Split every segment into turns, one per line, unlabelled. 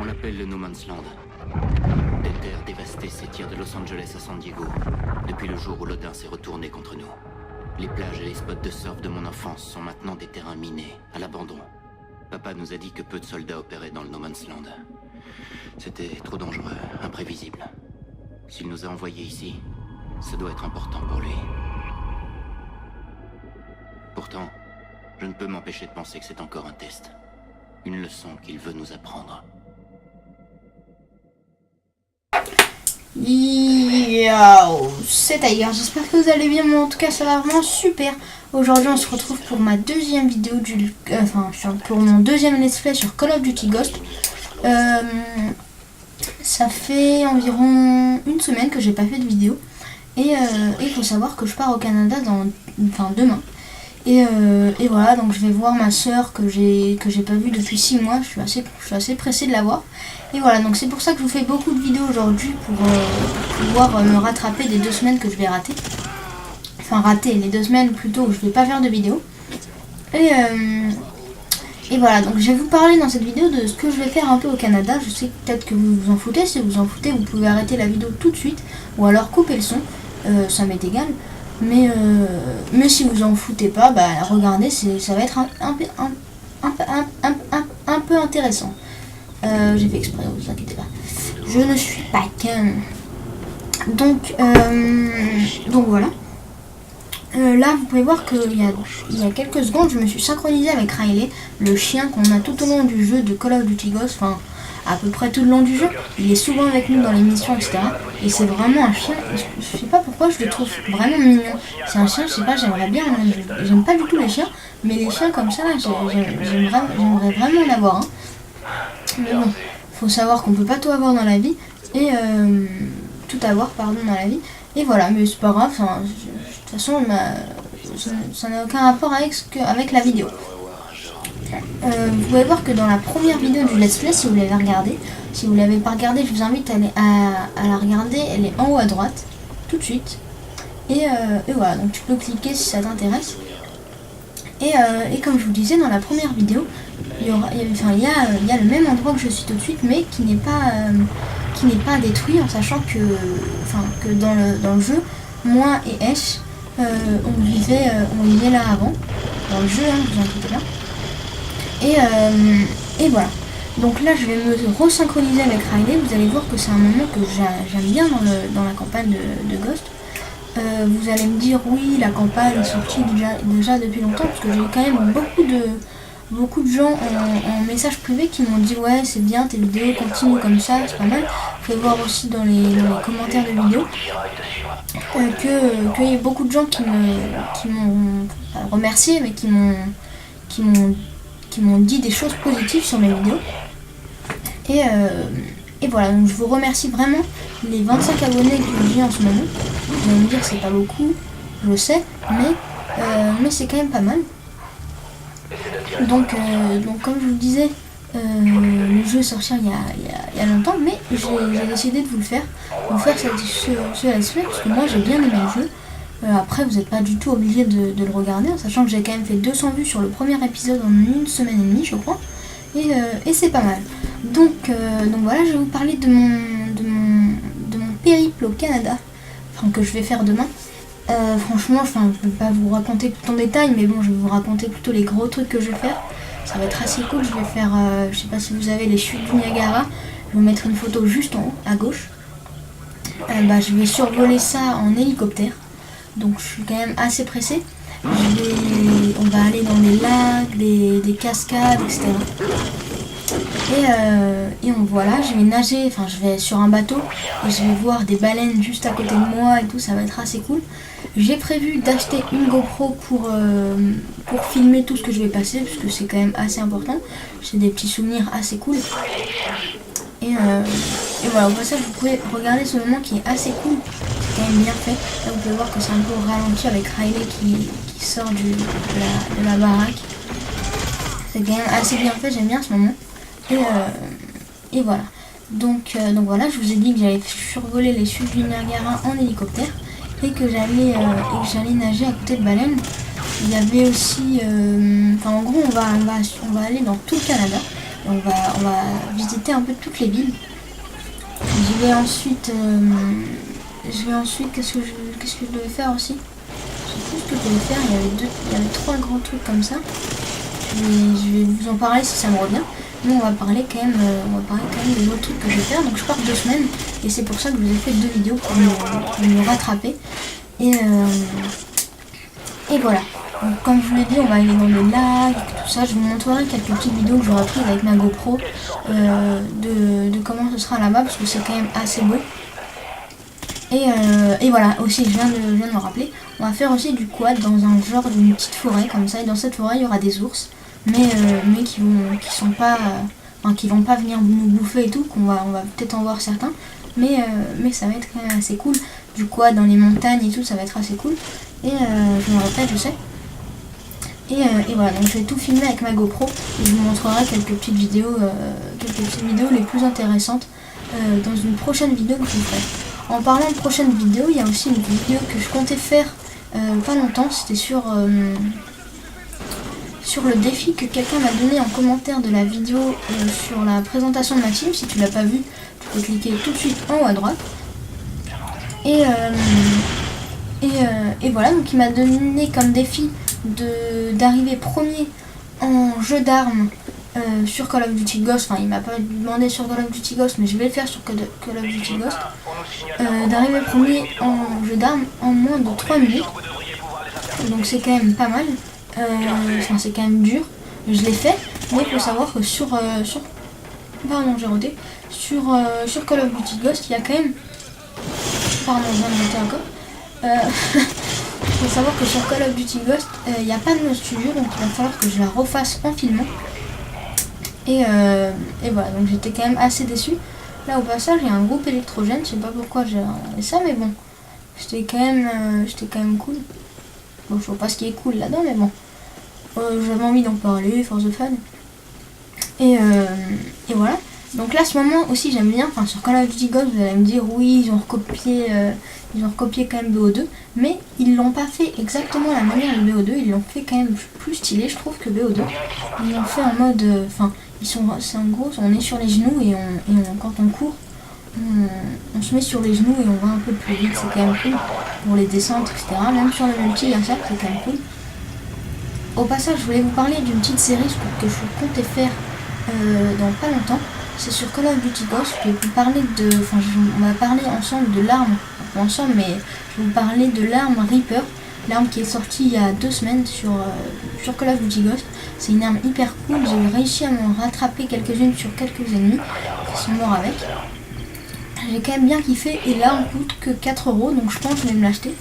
On l'appelle le No Man's Land. Des terres dévastées s'étirent de Los Angeles à San Diego, depuis le jour où l'Odin s'est retourné contre nous. Les plages et les spots de surf de mon enfance sont maintenant des terrains minés, à l'abandon. Papa nous a dit que peu de soldats opéraient dans le No Man's Land. C'était trop dangereux, imprévisible. S'il nous a envoyés ici, ça doit être important pour lui. Pourtant, je ne peux m'empêcher de penser que c'est encore un test. Une leçon qu'il veut nous apprendre.
Yo, c'est Tiger, j'espère que vous allez bien, moi en tout cas ça va vraiment super. Aujourd'hui on se retrouve pour ma deuxième vidéo pour mon deuxième let's play sur Call of Duty Ghost. Ça fait environ une semaine que j'ai pas fait de vidéo. Et il faut savoir que je pars au Canada demain. Et voilà, donc je vais voir ma soeur que j'ai pas vue depuis 6 mois. Je suis assez pressée de la voir. Et voilà, donc c'est pour ça que je vous fais beaucoup de vidéos aujourd'hui pour pouvoir me rattraper des 2 semaines que je vais rater. Enfin rater les 2 semaines plutôt où je vais pas faire de vidéo. Et voilà, donc je vais vous parler dans cette vidéo de ce que je vais faire un peu au Canada. Je sais peut-être que vous vous en foutez. Si vous vous en foutez, vous pouvez arrêter la vidéo tout de suite ou alors couper le son. Ça m'est égal. Mais si vous en foutez pas, bah regardez, ça va être un peu intéressant. J'ai fait exprès, vous inquiétez pas. Je ne suis pas qu'un. Donc voilà. Là, vous pouvez voir qu'il y a quelques secondes, je me suis synchronisée avec Riley, le chien qu'on a tout au long du jeu de Call of Duty Ghost, enfin à peu près tout le long du jeu. Il est souvent avec nous dans les missions, etc. Et c'est vraiment un chien, je sais pas pourquoi, je le trouve vraiment mignon. C'est un chien, je sais pas, j'aimerais bien, j'aime pas du tout les chiens, mais les chiens comme ça, j'aimerais vraiment en avoir un. Mais bon, faut savoir qu'on peut pas tout avoir dans la vie, et tout avoir, pardon, dans la vie. Et voilà, mais c'est pas grave, de toute façon, ça n'a aucun rapport avec la vidéo. Vous pouvez voir que dans la première vidéo du let's play, si vous l'avez regardé, si vous l'avez pas regardé, je vous invite à la regarder, elle est en haut à droite, tout de suite. Et voilà, donc tu peux cliquer si ça t'intéresse. Et comme je vous disais, dans la première vidéo, il y a le même endroit que je suis tout de suite, mais qui n'est pas détruit, en sachant que dans le jeu, moi et Ash, on vivait là avant, dans le jeu, hein, vous inquiétez pas. Et voilà. Donc là, je vais me resynchroniser avec Riley. Vous allez voir que c'est un moment que j'aime bien dans la campagne de Ghost. Vous allez me dire, oui, la campagne est sortie déjà depuis longtemps, parce que j'ai quand même beaucoup de gens en message privé qui m'ont dit, ouais, c'est bien, tes vidéos continuent comme ça, c'est pas mal. Vous pouvez voir aussi dans les commentaires de vidéos qu'il y a beaucoup de gens qui m'ont remercié, mais qui m'ont dit des choses positives sur mes vidéos. Et voilà, donc je vous remercie vraiment les 25 abonnés que j'ai en ce moment. Vous allez me dire c'est pas beaucoup, je sais, mais c'est quand même pas mal. Donc comme je vous le disais, le jeu est sorti il y a longtemps, mais j'ai décidé de vous faire ce let's play, parce que moi j'ai bien aimé le jeu. Après vous n'êtes pas du tout obligé de le regarder, en sachant que j'ai quand même fait 200 vues sur le premier épisode en 1 semaine et demie, je crois, et c'est pas mal. Donc voilà, je vais vous parler de mon périple au Canada, que je vais faire demain. Franchement, je ne peux pas vous raconter tout en détail, mais bon, je vais vous raconter plutôt les gros trucs que je vais faire. Ça va être assez cool. Je vais faire, je sais pas si vous avez les chutes du Niagara, je vais vous mettre une photo juste en haut, à gauche. Je vais survoler ça en hélicoptère. Donc je suis quand même assez pressée. On va aller dans des lacs, des cascades, etc. Et voilà, je vais nager, je vais sur un bateau et je vais voir des baleines juste à côté de moi et tout, ça va être assez cool. J'ai prévu d'acheter une GoPro pour filmer tout ce que je vais passer, parce que c'est quand même assez important. C'est des petits souvenirs assez cool. Et voilà, au passage vous pouvez regarder ce moment qui est assez cool, c'est quand même bien fait. Là vous pouvez voir que c'est un peu ralenti avec Riley qui sort de la baraque. C'est quand même assez bien fait, j'aime bien ce moment. Et voilà. Donc voilà, je vous ai dit que j'allais survoler les chutes du Niagara en hélicoptère et que j'allais nager à côté de baleines. Il y avait aussi, en gros on va aller dans tout le Canada. on va visiter un peu toutes les villes. Je vais ensuite, qu'est-ce que je devais faire aussi? Je sais plus ce que je devais faire, il y avait 3 grands trucs comme ça. Je vais vous en parler si ça me revient. Mais on va parler quand même des autres trucs que je vais faire. Donc je pars 2 semaines et c'est pour ça que je vous ai fait 2 vidéos pour me rattraper. Et voilà. Donc, comme je vous l'ai dit, on va aller dans le lac, tout ça. Je vous montrerai quelques petites vidéos que j'aurai prises avec ma GoPro de comment ce sera là-bas parce que c'est quand même assez beau. Et voilà, aussi je viens de me rappeler, on va faire aussi du quad dans un genre d'une petite forêt comme ça. Et dans cette forêt il y aura des ours, mais qui vont pas venir nous bouffer et tout, on va peut-être en voir certains, mais ça va être quand même assez cool. Du quad dans les montagnes et tout, ça va être assez cool. Et je me rappelle, je sais. Et voilà, donc je vais tout filmer avec ma GoPro et je vous montrerai quelques petites vidéos les plus intéressantes dans une prochaine vidéo que je vous ferai. En parlant de prochaine vidéo, il y a aussi une vidéo que je comptais faire pas longtemps, c'était sur le défi que quelqu'un m'a donné en commentaire de la vidéo sur la présentation de Maxime. Si tu l'as pas vu, tu peux cliquer tout de suite en haut à droite. Et voilà, donc il m'a donné comme défi d'arriver premier en jeu d'armes sur Call of Duty Ghost. Enfin, il m'a pas demandé sur Call of Duty Ghost, mais je vais le faire sur Call of Duty Ghost. D'arriver premier en jeu d'armes en moins de 3 minutes. Donc c'est quand même pas mal. Enfin, c'est quand même dur. Je l'ai fait, mais il faut savoir que sur Call of Duty Ghost, il y a quand même... Pardon, je viens de monter encore. Il faut savoir que sur Call of Duty Ghost, il n'y a pas de mode studio, donc il va falloir que je la refasse en filmant. Et voilà, donc j'étais quand même assez déçue. Là au passage, il y a un groupe électrogène, je sais pas pourquoi j'ai regardé ça, mais bon, j'étais quand même cool. Bon, je vois pas ce qui est cool là-dedans, mais bon, j'avais envie d'en parler, force de fun. Et voilà. Donc là, ce moment aussi, j'aime bien. Enfin, sur Call of Duty Ghost, vous allez me dire, oui, ils ont recopié quand même BO2, mais ils l'ont pas fait exactement la manière de BO2. Ils l'ont fait quand même plus stylé, je trouve, que BO2. Ils l'ont fait en mode, enfin, c'est en gros, on est sur les genoux et quand on court, on se met sur les genoux et on va un peu plus vite. C'est quand même cool pour les descentes, etc. Même sur le multi, il y a ça, c'est quand même cool. Au passage, je voulais vous parler d'une petite série que je comptais faire dans pas longtemps. C'est sur Call of Duty Ghost. Je vais vous parler on va parler ensemble de l'arme, pas ensemble, mais je vais vous parler de l'arme Reaper, l'arme qui est sortie il y a 2 semaines sur Call of Duty Ghost. C'est une arme hyper cool, j'ai réussi à m'en rattraper quelques-unes sur quelques ennemis qui sont morts avec. J'ai quand même bien kiffé et l'arme coûte que 4 €, donc je pense que je vais me l'acheter.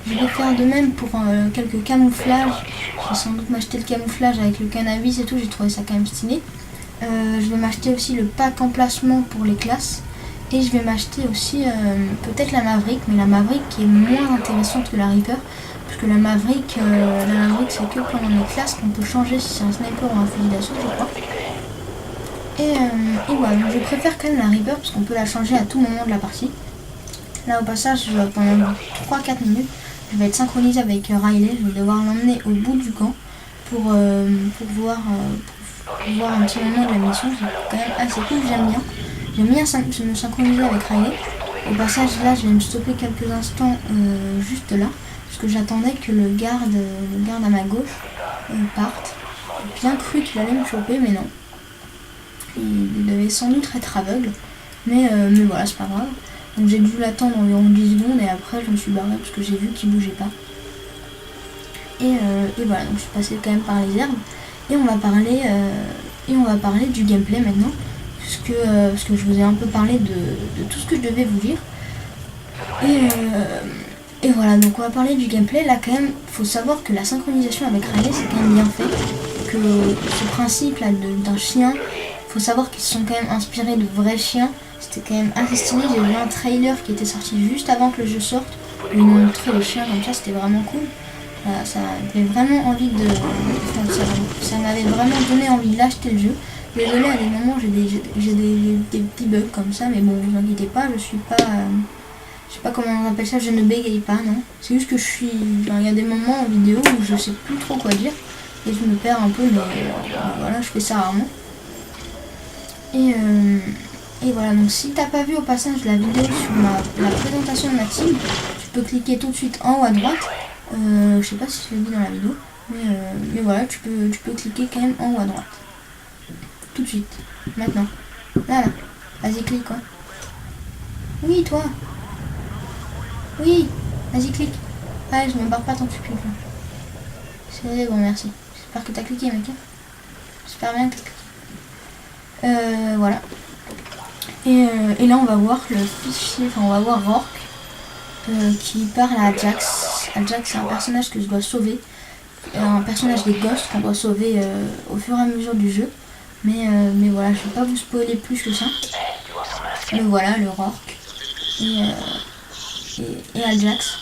Je vais faire de même pour quelques camouflages. Je vais sans doute m'acheter le camouflage avec le cannabis et tout, j'ai trouvé ça quand même stylé. Je vais m'acheter aussi le pack emplacement pour les classes. Et je vais m'acheter aussi peut-être la Maverick, mais la Maverick qui est moins intéressante que la Reaper. Parce que la Maverick c'est que pendant les classes qu'on peut changer si c'est un sniper ou un fusil d'assaut, je crois. Et voilà, donc je préfère quand même la Reaper parce qu'on peut la changer à tout moment de la partie. Là au passage, pendant 3-4 minutes, je vais être synchronisé avec Riley. Je vais devoir l'emmener au bout du camp pour voir un petit moment de la mission. C'est quand même assez cool, j'aime bien me synchroniser avec Riley. Au passage là, je vais me stopper quelques instants juste là, parce que j'attendais que le garde à ma gauche parte. J'ai bien cru qu'il allait me choper, mais non. Il devait sans doute être aveugle, mais voilà, c'est pas grave. Donc j'ai dû l'attendre environ 10 secondes et après je me suis barrée parce que j'ai vu qu'il bougeait pas. Et voilà, donc je suis passée quand même par les herbes. Et on va parler du gameplay maintenant, parce que je vous ai un peu parlé de tout ce que je devais vous dire. Et voilà, donc on va parler du gameplay. Là quand même, faut savoir que la synchronisation avec Riley c'est quand même bien fait. Que ce principe là d'un chien, faut savoir qu'ils se sont quand même inspirés de vrais chiens. C'était quand même assez stylé. J'ai vu un trailer qui était sorti juste avant que le jeu sorte, où ils montraient les chiens comme ça, c'était vraiment cool. Ça m'avait vraiment envie ça m'avait vraiment donné envie de l'acheter le jeu. Désolé, à des moments j'ai des petits bugs comme ça, mais bon, vous inquiétez pas, je suis pas, je sais pas comment on appelle ça, je ne bégaye pas, non. C'est juste que il y a des moments en vidéo où je sais plus trop quoi dire et je me perds un peu, mais voilà, je fais ça rarement. Et voilà, donc si t'as pas vu au passage la vidéo sur la présentation de ma team, tu peux cliquer tout de suite en haut à droite. Je sais pas si je l'ai dit dans la vidéo, mais voilà, tu peux cliquer quand même en haut à droite. Tout de suite, maintenant. Là, vas-y, clique quoi. Oui, toi. Oui, vas-y, clique. Allez, je me barre pas tant que tu cliques. C'est bon, merci. J'espère que t'as cliqué, mec. J'espère bien que t'as cliqué. Voilà. Et là, on va voir le fichier, enfin, on va voir Rourke qui parle à Ajax. Ajax, c'est un personnage que je dois sauver. Un personnage des Ghosts qu'on doit sauver au fur et à mesure du jeu. Mais voilà, je vais pas vous spoiler plus que ça. Mais voilà, le Rourke et Ajax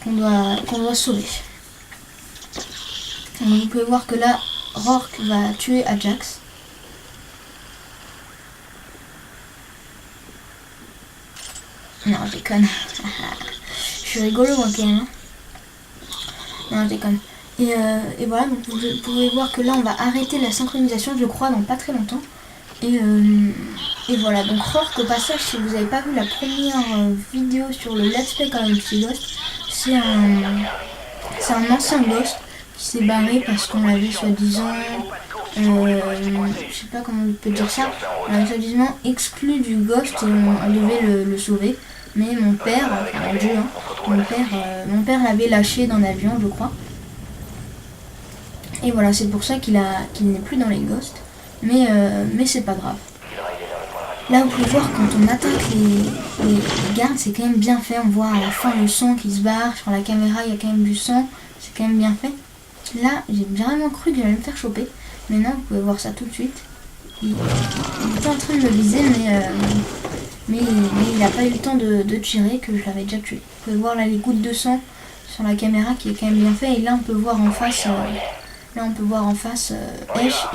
qu'on doit sauver. Donc, vous pouvez voir que là, Rourke va tuer Ajax. Non, je déconne. Je suis rigolo moi quand même. Non, je déconne. Et voilà, donc vous pouvez voir que là on va arrêter la synchronisation, je crois, dans pas très longtemps. Et voilà, donc Rourke, au passage, si vous n'avez pas vu la première vidéo sur le Let's Play quand même petit Ghost, c'est un ancien Ghost qui s'est barré parce qu'on l'avait soi-disant, je sais pas comment on peut dire ça, on l'avait soi-disant exclu du Ghost et on devait le sauver. Mais mon père, enfin le jeu, hein, mon père l'avait lâché dans l'avion, je crois. Et voilà, c'est pour ça qu'il n'est plus dans les Ghosts. Mais c'est pas grave. Là, vous pouvez voir quand on attaque les gardes, c'est quand même bien fait. On voit à la fin le sang qui se barre. Sur la caméra, il y a quand même du sang. C'est quand même bien fait. Là, j'ai vraiment cru que j'allais me faire choper. Maintenant, vous pouvez voir ça tout de suite. Il était en train de me viser, mais il n'a pas eu le temps de tirer, que je l'avais déjà tué. Vous pouvez voir là les gouttes de sang sur la caméra qui est quand même bien fait. Et là, on peut voir en face, Ash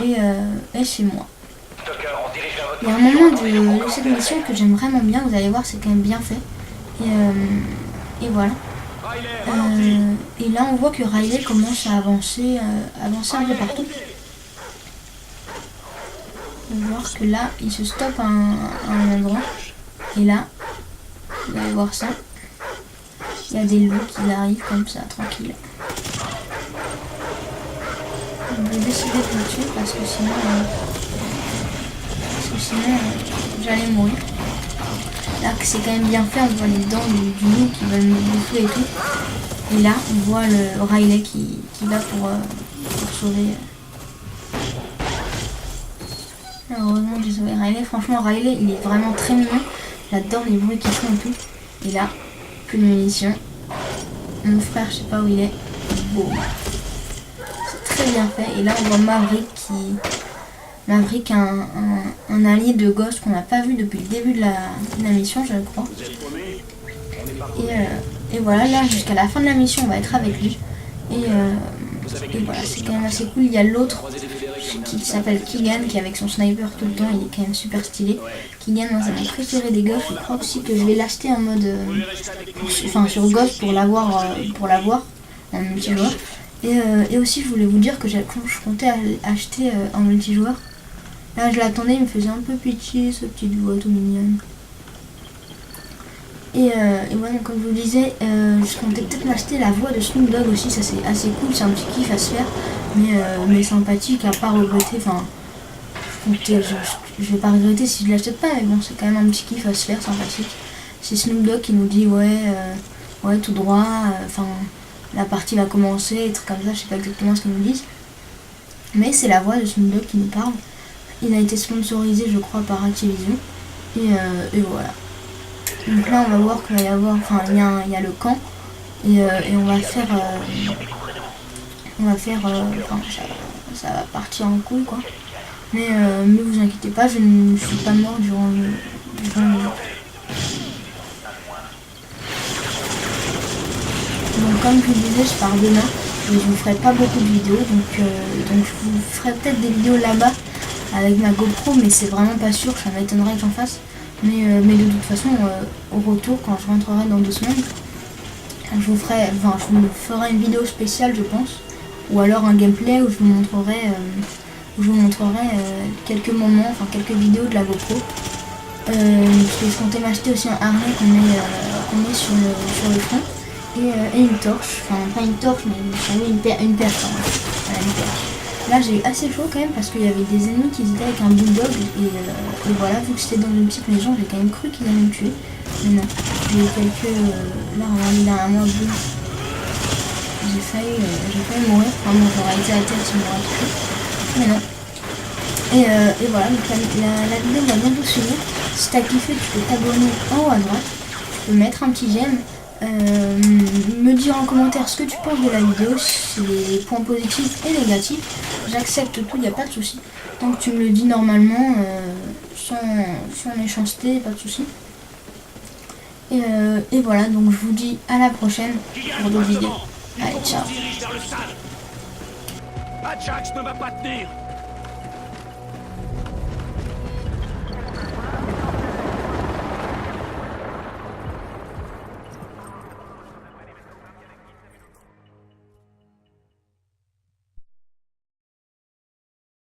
et moi. Il y a un moment de cette mission que j'aime vraiment bien. Vous allez voir, c'est quand même bien fait. Et voilà. Et là, on voit que Riley commence à avancer un peu partout. On va voir que là, il se stoppe à un endroit. Et là, vous allez voir ça. Il y a des loups qui arrivent comme ça, tranquille. Je vais décider de le tuer parce que sinon j'allais mourir. Là, c'est quand même bien fait. On voit les dents du loup qui veulent me bouffer et tout. Et là, on voit le Riley qui va pour sauver. Heureusement j'ai sauvé Riley. Franchement, Riley, il est vraiment très mignon. J'adore les bruits qui font et tout. Et là, plus de munitions. Mon frère, je sais pas où il est. Boum. C'est très bien fait. Et là, on voit Maverick, un allié de Ghost qu'on n'a pas vu depuis le début de la mission, je crois. Et voilà, là, jusqu'à la fin de la mission, on va être avec lui. Et voilà, c'est quand même assez cool. Il y a l'autre qui s'appelle Keegan, qui est avec son sniper tout le temps, il est quand même super stylé. Keegan, moi, c'est mon préféré des Ghosts. Je crois aussi que je vais l'acheter en mode, sur Ghost pour l'avoir en multijoueur. Et aussi, je voulais vous dire que je comptais acheter en multijoueur. Là, je l'attendais, il me faisait un peu pitié, ce petit voix tout mignon. Et voilà, comme je vous le disais, je comptais peut-être m'acheter la voix de Snoop Dogg aussi, ça c'est assez cool, c'est un petit kiff à se faire, mais sympathique, à pas regretter, enfin, je vais pas regretter si je l'achète pas, mais bon, c'est quand même un petit kiff à se faire, sympathique. C'est Snoop Dogg qui nous dit, ouais, tout droit, enfin, la partie va commencer, des trucs comme ça, je sais pas exactement ce qu'ils nous disent, mais c'est la voix de Snoop Dogg qui nous parle. Il a été sponsorisé, je crois, par Activision, et voilà. Donc là, on va voir qu'il va y avoir, enfin, il y a le camp, et on va faire, enfin, ça va partir en couille, quoi. Mais vous inquiétez pas, je ne suis pas mort durant le jeu. Donc comme je vous disais, je pars demain, et je vous ferai pas beaucoup de vidéos, donc je vous ferai peut-être des vidéos là-bas avec ma GoPro, mais c'est vraiment pas sûr, ça m'étonnerait que j'en fasse. Mais de toute façon, au retour, quand je rentrerai dans 2 semaines, je vous ferai une vidéo spéciale, je pense, ou alors un gameplay où je vous montrerai où je vous montrerai quelques moments, enfin quelques vidéos de la GoPro. Parce que je comptais m'acheter aussi un harnais qu'on met sur le front et une torche, enfin pas une torche mais j'avais une perche, voilà, une perche. Là j'ai eu assez chaud quand même parce qu'il y avait des ennemis qui étaient avec un bulldog et voilà, vu que c'était dans une petite maison, j'ai quand même cru qu'ils allaient me tuer. Mais non, j'ai eu quelques... là regardez derrière moi, boum. J'ai failli mourir, enfin bon j'aurais été à terre si je m'aurais tué. Mais non. Et voilà, donc la vidéo va bientôt se finir. Si t'as kiffé, tu peux t'abonner en haut à droite. Tu peux mettre un petit j'aime. Me dire en commentaire ce que tu penses de la vidéo, si les points positifs et négatifs. J'accepte tout, il n'y a pas de souci. Tant que tu me le dis normalement, sans méchanceté, pas de souci. Et voilà, donc je vous dis à la prochaine pour d'autres vidéos. Allez, ciao.
Ajax ne va pas tenir.